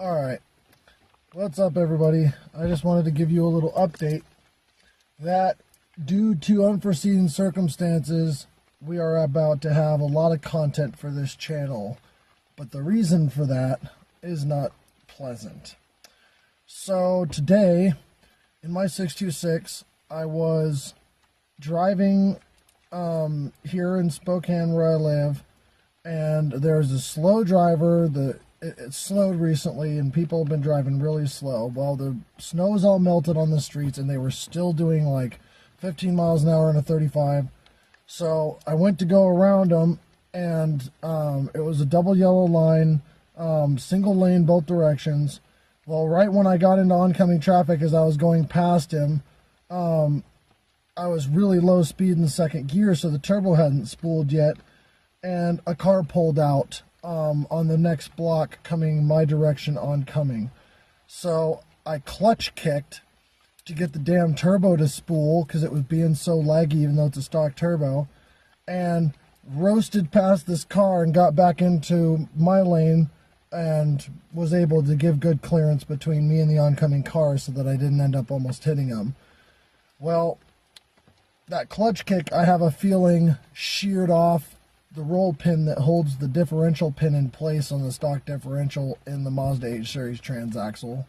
Alright, what's up everybody? I just wanted to give you a little update that due to unforeseen circumstances, we are about to have a lot of content for this channel, but the reason for that is not pleasant. So today, in my 626, I was driving here in Spokane where I live, and there's a slow driver. It snowed recently and people have been driving really slow. Well, the snow is all melted on the streets and they were still doing like 15 miles an hour in a 35. So I went to go around them, and it was a double yellow line, single lane both directions. Well, right when I got into oncoming traffic as I was going past him, I was really low speed in the second gear, so the turbo hadn't spooled yet, and a car pulled out on the next block coming my direction oncoming. So I clutch kicked to get the damn turbo to spool because it was being so laggy even though it's a stock turbo, and roasted past this car and got back into my lane and was able to give good clearance between me and the oncoming car so that I didn't end up almost hitting him. Well, that clutch kick, I have a feeling, sheared off the roll pin that holds the differential pin in place on the stock differential in the Mazda H Series transaxle.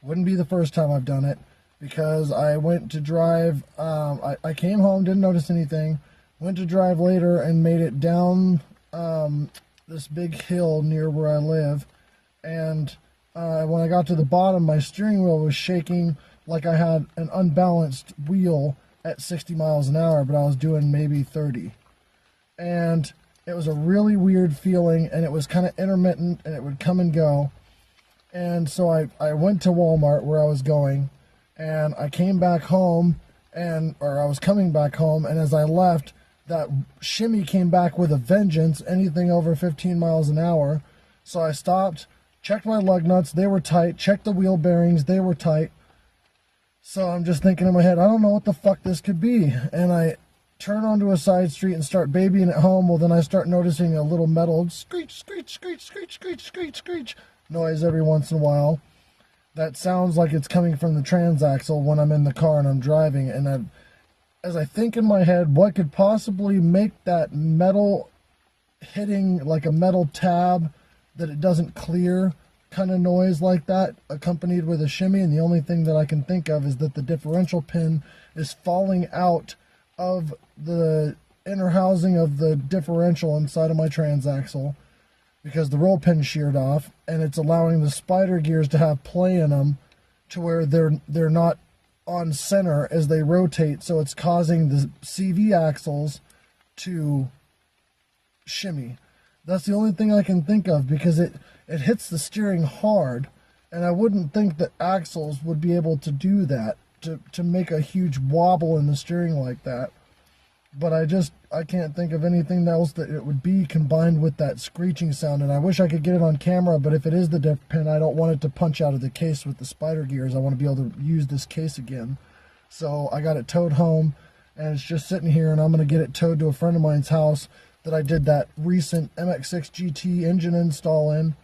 Wouldn't be the first time I've done it, because I went to drive, I came home, didn't notice anything, went to drive later and made it down this big hill near where I live, and when I got to the bottom, my steering wheel was shaking like I had an unbalanced wheel at 60 miles an hour, but I was doing maybe 30. And it was a really weird feeling, and it was kind of intermittent, and it would come and go. And so I went to Walmart where I was going, and I came back home, or I was coming back home, and as I left, that shimmy came back with a vengeance, anything over 15 miles an hour. So I stopped, checked my lug nuts, they were tight, checked the wheel bearings, they were tight. So I'm just thinking in my head, I don't know what the fuck this could be. And I turn onto a side street and start babying it home. Well, then I start noticing a little metal screech, screech, screech, screech, screech, screech, screech noise every once in a while. That sounds like it's coming from the transaxle when I'm in the car and I'm driving. And as I think in my head, what could possibly make that metal hitting like a metal tab that it doesn't clear kind of noise like that, accompanied with a shimmy? And the only thing that I can think of is that the differential pin is falling out of the inner housing of the differential inside of my transaxle, because the roll pin sheared off, and it's allowing the spider gears to have play in them to where they're not on center as they rotate, so it's causing the CV axles to shimmy. That's the only thing I can think of, because it hits the steering hard, and I wouldn't think that axles would be able to do that, to make a huge wobble in the steering like that. But I can't think of anything else that it would be combined with that screeching sound, and I wish I could get it on camera, but if it is the diff pin, I don't want it to punch out of the case with the spider gears. I want to be able to use this case again. So I got it towed home, and it's just sitting here, and I'm going to get it towed to a friend of mine's house that I did that recent MX-6 GT engine install in,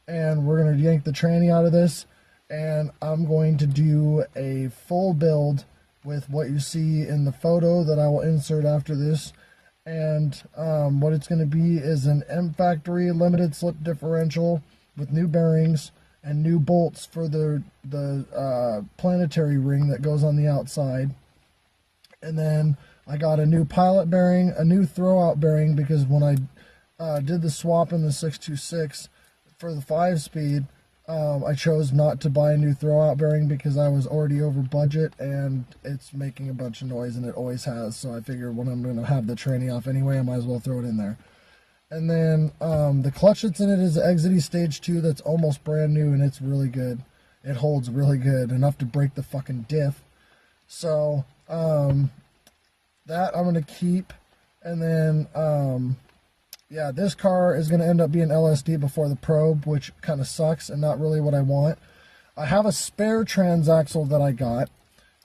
and we're going to yank the tranny out of this, and I'm going to do a full build with what you see in the photo that I will insert after this. And what it's going to be is an M Factory limited slip differential with new bearings and new bolts for the planetary ring that goes on the outside. And then I got a new pilot bearing, a new throwout bearing, because when I did the swap in the 626 for the 5-speed, I chose not to buy a new throwout bearing because I was already over budget, and it's making a bunch of noise, and it always has. So I figured when I'm going to have the tranny off anyway, I might as well throw it in there. And then the clutch that's in it is Exity Stage 2 that's almost brand new, and it's really good. It holds really good, enough to break the fucking diff. So that I'm going to keep. And then yeah, this car is going to end up being LSD before the Probe, which kind of sucks and not really what I want. I have a spare transaxle that I got,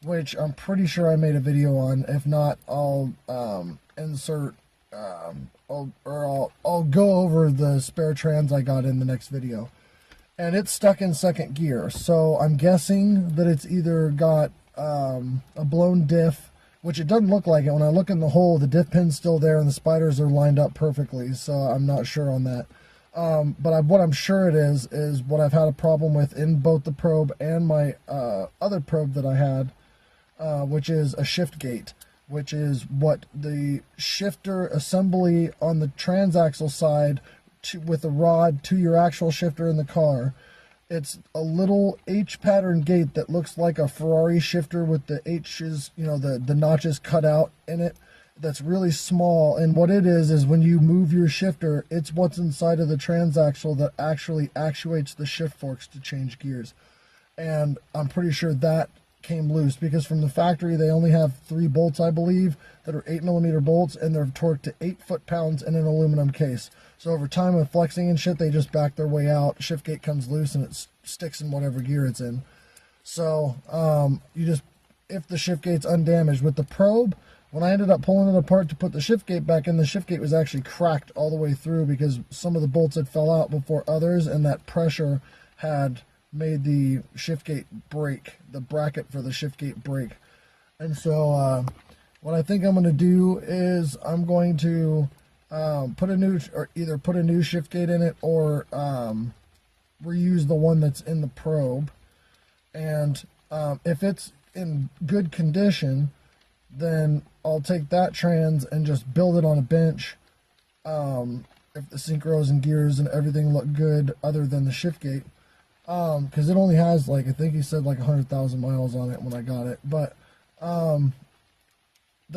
which I'm pretty sure I made a video on. If not, I'll insert, I'll go over the spare trans I got in the next video. and it's stuck in second gear. So I'm guessing that it's either got a blown diff, which it doesn't look like it. When I look in the hole, the diff pin's still there and the spiders are lined up perfectly, so I'm not sure on that. But what I'm sure it is what I've had a problem with in both the probe and my other probe that I had, which is a shift gate, which is what the shifter assembly on the transaxle side with a rod to your actual shifter in the car. It's a little H pattern gate that looks like a Ferrari shifter with the H's, you know, the notches cut out in it. That's really small, and what it is when you move your shifter, it's what's inside of the transaxle that actually actuates the shift forks to change gears. And I'm pretty sure that came loose, because from the factory they only have 3 bolts, I believe, that are 8mm bolts, and they're torqued to 8 foot-pounds in an aluminum case. So over time with flexing and shit, they just back their way out. Shift gate comes loose and it sticks in whatever gear it's in. So if the shift gate's undamaged. With the probe, when I ended up pulling it apart to put the shift gate back in, the shift gate was actually cracked all the way through because some of the bolts had fell out before others, and that pressure had made the shift gate break, the bracket for the shift gate break. And so what I think I'm going to do is I'm going to either put a new shift gate in it or reuse the one that's in the probe. And if it's in good condition, then I'll take that trans and just build it on a bench. If the synchros and gears and everything look good other than the shift gate. Because it only has, like, I think he said like 100,000 miles on it when I got it. But then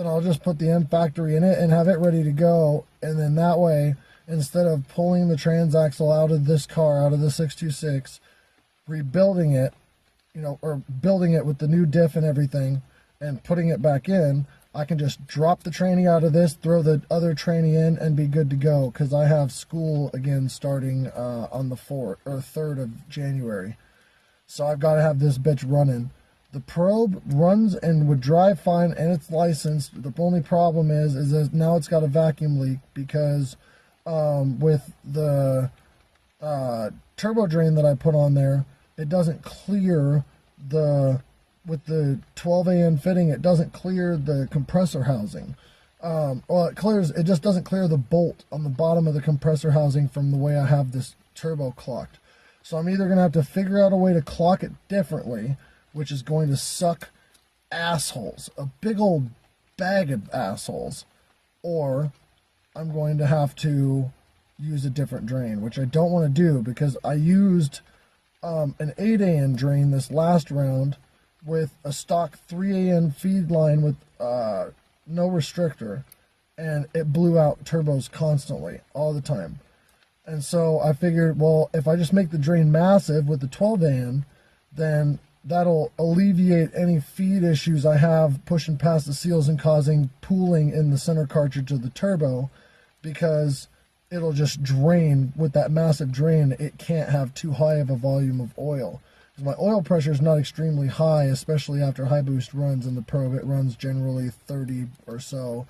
I'll just put the M factory in it and have it ready to go. And then that way, instead of pulling the transaxle out of this car, out of the 626, rebuilding it, you know, or building it with the new diff and everything, and putting it back in, I can just drop the tranny out of this, throw the other tranny in, and be good to go, because I have school again starting on the 3rd of January. So I've got to have this bitch running. The probe runs and would drive fine, and it's licensed. The only problem is that now it's got a vacuum leak, because with the turbo drain that I put on there, it doesn't clear with the 12AN fitting, it doesn't clear the compressor housing. Well, it just doesn't clear the bolt on the bottom of the compressor housing from the way I have this turbo clocked. So I'm either going to have to figure out a way to clock it differently, which is going to suck assholes, a big old bag of assholes, or I'm going to have to use a different drain, which I don't want to do, because I used an 8AN drain this last round with a stock 3AN feed line with no restrictor, and it blew out turbos constantly, all the time. And so I figured, well, if I just make the drain massive with the 12AN, then that'll alleviate any feed issues I have pushing past the seals and causing pooling in the center cartridge of the turbo, because it'll just drain with that massive drain. It can't have too high of a volume of oil. My oil pressure is not extremely high, especially after high boost runs in the probe. It runs generally 30 or so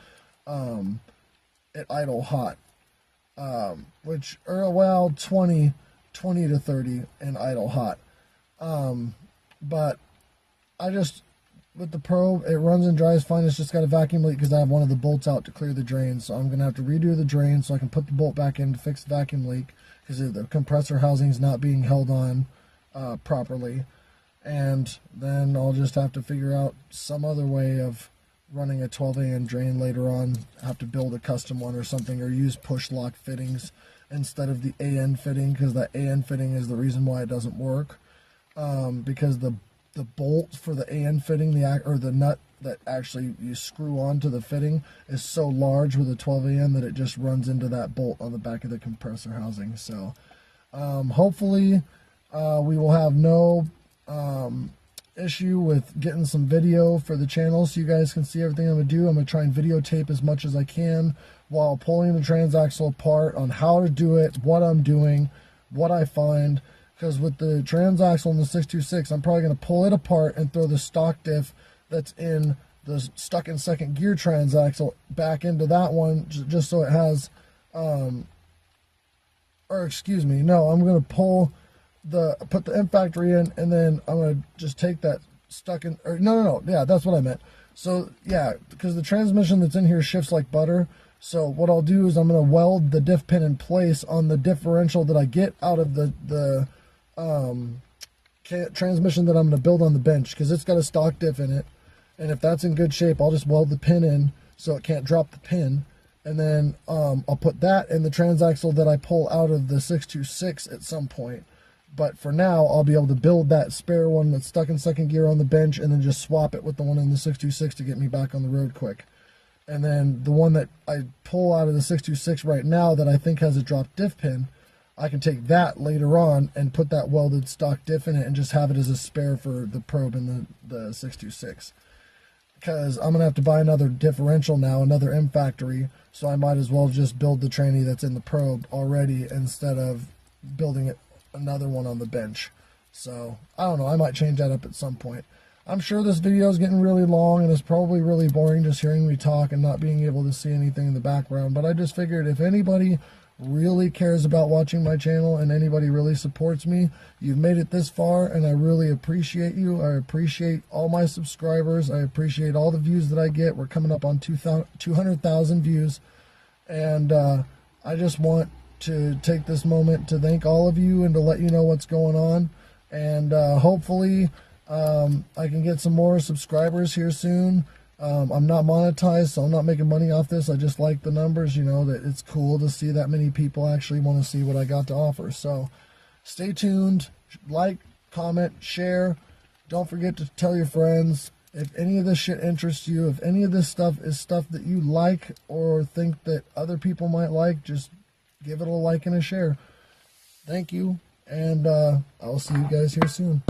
at idle hot, which are, well, 20 to 30 in idle hot. But I just, with the probe, it runs and dries fine. It's just got a vacuum leak because I have one of the bolts out to clear the drain. So I'm going to have to redo the drain so I can put the bolt back in to fix the vacuum leak, because the compressor housing is not being held on properly. And then I'll just have to figure out some other way of running a 12AN drain later on. Have to build a custom one or something, or use push lock fittings instead of the AN fitting, because the AN fitting is the reason why it doesn't work. Because the bolt for the AN fitting, the nut that actually you screw onto the fitting, is so large with a 12AN that it just runs into that bolt on the back of the compressor housing. So hopefully we will have no issue with getting some video for the channel so you guys can see everything I'm going to do. I'm going to try and videotape as much as I can while pulling the transaxle apart on how to do it, what I'm doing, what I find. Because with the transaxle in the 626, I'm probably going to pull it apart and throw the stock diff that's in the stuck in second gear transaxle back into that one, just so it has, or excuse me, no, I'm going to pull put the M factory in, and then I'm gonna just take that stuck in, or no, yeah, that's what I meant. So yeah, because the transmission that's in here shifts like butter. So what I'll do is I'm gonna weld the diff pin in place on the differential that I get out of the transmission that I'm gonna build on the bench, because it's got a stock diff in it. And if that's in good shape, I'll just weld the pin in so it can't drop the pin. And then I'll put that in the transaxle that I pull out of the 626 at some point. But for now, I'll be able to build that spare one that's stuck in second gear on the bench and then just swap it with the one in the 626 to get me back on the road quick. And then the one that I pull out of the 626 right now that I think has a drop diff pin, I can take that later on and put that welded stock diff in it and just have it as a spare for the probe in the 626. Because I'm going to have to buy another differential now, another M factory, so I might as well just build the tranny that's in the probe already instead of building it another one on the bench. So I don't know, I might change that up at some point. I'm sure this video is getting really long and it's probably really boring just hearing me talk and not being able to see anything in the background, but I just figured if anybody really cares about watching my channel and anybody really supports me, you've made it this far, and I really appreciate you. I appreciate all my subscribers. I appreciate all the views that I get. We're coming up on 200,000 views, and I just want to take this moment to thank all of you and to let you know what's going on, and hopefully I can get some more subscribers here soon. I'm not monetized, so I'm not making money off this. I just like the numbers, you know, that it's cool to see that many people actually want to see what I got to offer. So stay tuned, like, comment, share. Don't forget to tell your friends. If any of this shit interests you, if any of this stuff is stuff that you like or think that other people might like, just give it a like and a share. Thank you, and I'll see you guys here soon.